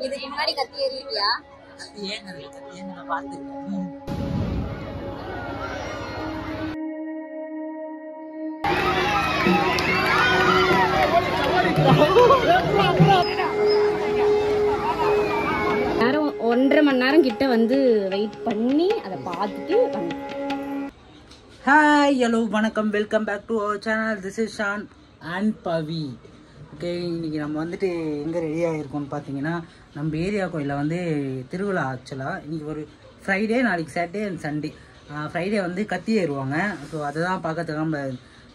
இதுக்கு முன்னாடி கத்தி ஏறிட்டியா? கத்தி ஏறினது பார்த்துருக்கேன். நேரம் 1.5 மணி நேரம் கிட்ட வந்து வெயிட் பண்ணி அதை பார்த்துட்டு ஹாய் ஹலோ வணக்கம், welcome back to our channel. This is Shan and Pavi. Okay, இன்றைக்கி நம்ம வந்துட்டு எங்கே ரெடி ஆகிருக்கோம்னு பார்த்தீங்கன்னா, நம்ம ஏரியா கோயிலில் வந்து திருவிழா. ஆக்சுவலாக இன்றைக்கி ஒரு ஃப்ரைடே, நாளைக்கு சாட்டர்டே அண்ட் சண்டே. ஃப்ரைடே வந்து கத்தி ஏறுவாங்க. ஸோ அதை தான் பார்க்கறதுக்கு நம்ம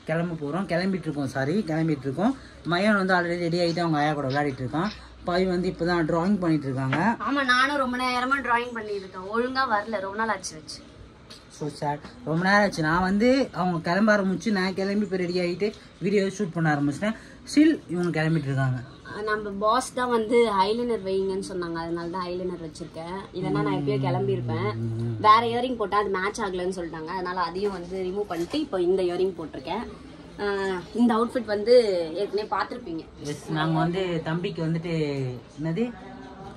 கிளம்பிட்டுருக்கோம். மயன் வந்து ஆல்ரெடி ரெடி ஆகிட்டு அவங்க ஆயா கூட விளையாடிட்டு இருக்கான். பவி வந்து இப்போ தான் ட்ராயிங் பண்ணிட்டு இருக்காங்க. ஆமாம், நானும் ரொம்ப நேரமாக ட்ராயிங் பண்ணிட்டு இருக்கேன். ஒழுங்காக வரல, ரொம்ப நாள் ஆச்சு வச்சு. ஸோ சேட், ரொம்ப நேரம் ஆச்சு. நான் வந்து அவங்க கிளம்ப ஆரம்பிச்சு, நான் கிளம்பி இப்போ ரெடி ஆகிட்டு வீடியோ ஷூட் பண்ண ஆரம்பிச்சிட்டேன். ஸ்டில் இவங்க கிளம்பிட்டு இருக்காங்க. நம்ம பாஸ் தான் வந்து ஐலைனர் வைங்கன்னு சொன்னாங்க, அதனால தான் ஐலைனர் வச்சிருக்கேன். இல்லைன்னா நான் எப்பயோ கிளம்பியிருப்பேன். வேற இயரிங் போட்டால் அது மேட்ச் ஆகலன்னு சொல்லிட்டாங்க, அதனால அதையும் வந்து ரிமூவ் பண்ணிட்டு இப்போ இந்த இயரிங் போட்டிருக்கேன். இந்த அவுட்ஃபிட் வந்து ஏற்கனவே பார்த்துருப்பீங்க. எஸ், நாங்கள் வந்து தம்பிக்கு வந்துட்டு என்னது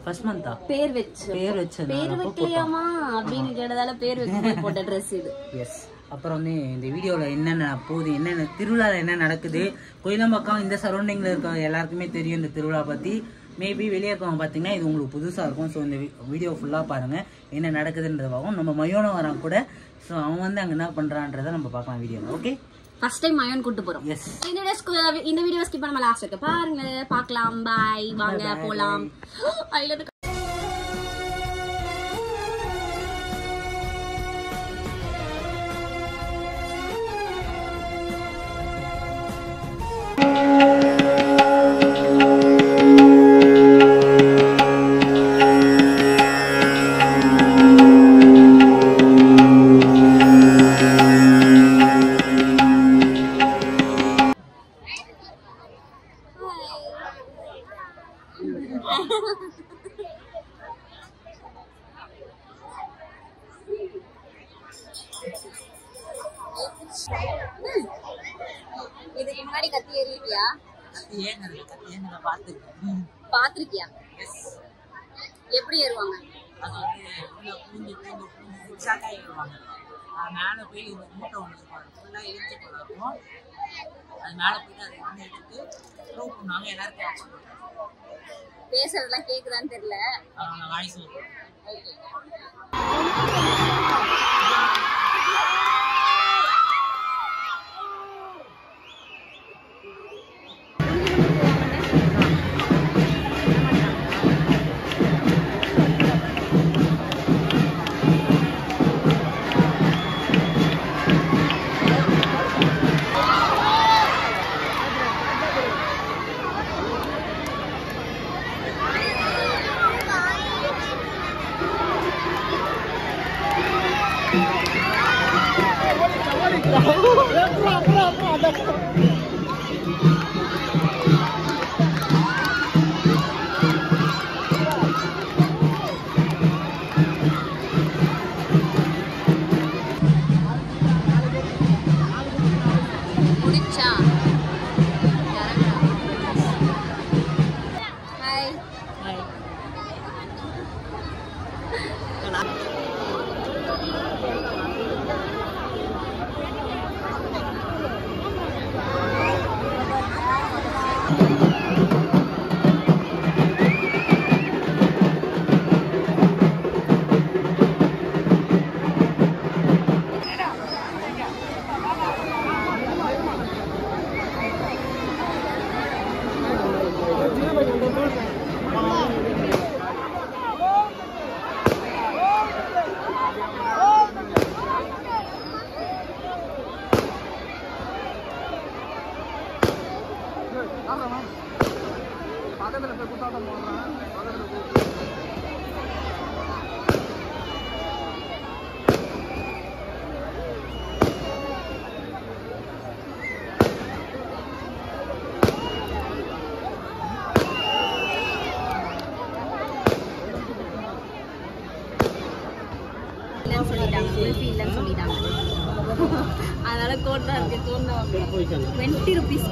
ஃபர்ஸ்ட் மந்த்தா பேர் வைக்கலையாமா அப்படின்னு கேட்டதால பேர் வச்சு போட்ட ட்ரெஸ் இது. எஸ். அப்புறம் வந்து இந்த வீடியோவில் என்னென்ன போகுது, என்னென்ன திருவிழாவில் என்ன நடக்குது, கோயிலம்பாக்கம் இந்த சரௌண்டிங்கில் இருக்க எல்லாருக்குமே தெரியும் இந்த திருவிழா பற்றி. மேபி வெளியே இருக்கவங்க பார்த்தீங்கன்னா இது உங்களுக்கு புதுசாக இருக்கும். ஸோ இந்த வீடியோ ஃபுல்லாக பாருங்கள், என்ன நடக்குதுன்றதாகவும். நம்ம மயோனை வரான் கூட. ஸோ அவன் வந்து அங்கே என்ன பண்ணுறான்றதை நம்ம பார்க்கலாம் வீடியோவில். ஓகே, ஃபர்ஸ்ட் டைம் மயோன் கூட்டு போறோம். எஸ். இந்த வீடியோ ஸ்கிப் பண்ணாம லாஸ்ட் வரைக்கும் பாருங்க, பார்க்கலாம். பை, வாங்க போலாம். இதுக்கு முன்னாடி கத்தி ஏறிட்டியா? கத்தி ஏறினது பார்த்துருக்கேன். பாத்திருக்கியா? எப்படி ஏறுவாங்க? அது வந்து பூந்து சிக்ஸாக்காக ஏறுவாங்க. மேலே போய் ஒரு மூட்டை ஒன்று இருக்கும், ஃபுல்லாக இழுத்து போகிறோம். அது மேலே போயிட்டு அதை வந்து எடுத்து ப்ரூவ் பண்ணுவாங்க. எல்லாரும் கேட்ச் பண்ணுவாங்க. பேசுறதெல்லாம் கேக்குதான்னு தெரியல. வாய்ஸ் முடிச்சா? ஹாய். இல்லைன்னு சொல்லிட்டாங்க. அதனால கோட் தான் இருக்கு. கோட் தான் 20 rupees.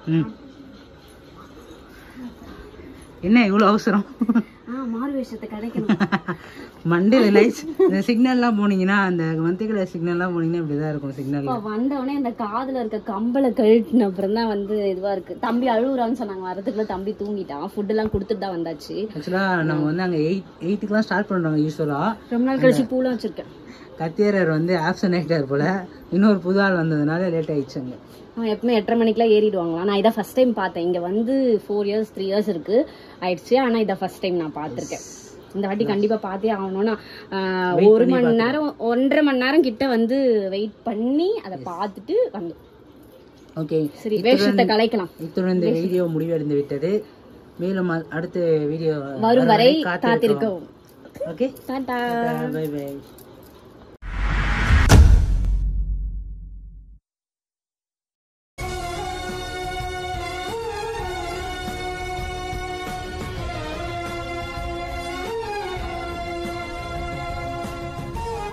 காமி. என்ன இவ்வளோ அவசரம்? மாறு வேஷத்தை கிடைக்கணும். மண்டேல லைட்ஸ் இந்த சிக்னல்லாம் போனீங்கன்னா அந்த மந்திக்கல சிக்னல்லாம் போனீங்கன்னா இப்படிதான் இருக்கும். சிக்னல் வந்தவொடனே அந்த காதுல இருக்க கம்பளை கழட்டின அப்புறம் தான் வந்து இதுவா இருக்கு. தம்பி அழுகுறான்னு சொன்னாங்க. வரதுக்குள்ள தம்பி தூங்கிட்டான். ஃபுட் எல்லாம் கொடுத்துட்டு தான் வந்தாச்சு. ஆக்சுவலா நம்ம வந்து அங்க 8:00 ஸ்டார்ட் பண்றாங்க யூஸ்வலா. ரொம்ப நாள் கழிச்சு பூலாம் வச்சிருக்கேன். கத்தியரர் வந்து ஆப்சன் ஆகிட்டார் போல. இன்னொரு புது ஆள் வந்ததுனால லேட் ஆயிடுச்சுங்க. எப்பவுமே 8:30 மணிக்கெல்லாம் ஏறிடுவாங்களா. நான் இதை ஃபர்ஸ்ட் டைம் பார்த்தேன். இங்க வந்து 4 years 3 years இருக்கு ஆயிடுச்சு. ஆனா இதை ஃபர்ஸ்ட் டைம் நான் பார்த்திருக்கேன். இந்த வாட்டி கண்டிப்பா பார்த்தே ஆகணும்னா 1 மணி நேரம் 1.5 மணி நேரம் கிட்ட வந்து வெயிட் பண்ணி அதை பார்த்துட்டு வந்தோம். ஓகே, சரி வேஷத்தை கலைக்கலாம். இத்துடன் இந்த வீடியோ முடிவடைந்து விட்டது. மேலும் அடுத்த வீடியோ வரும் வரை காத்திருக்கவும். Okay, tata, bye by.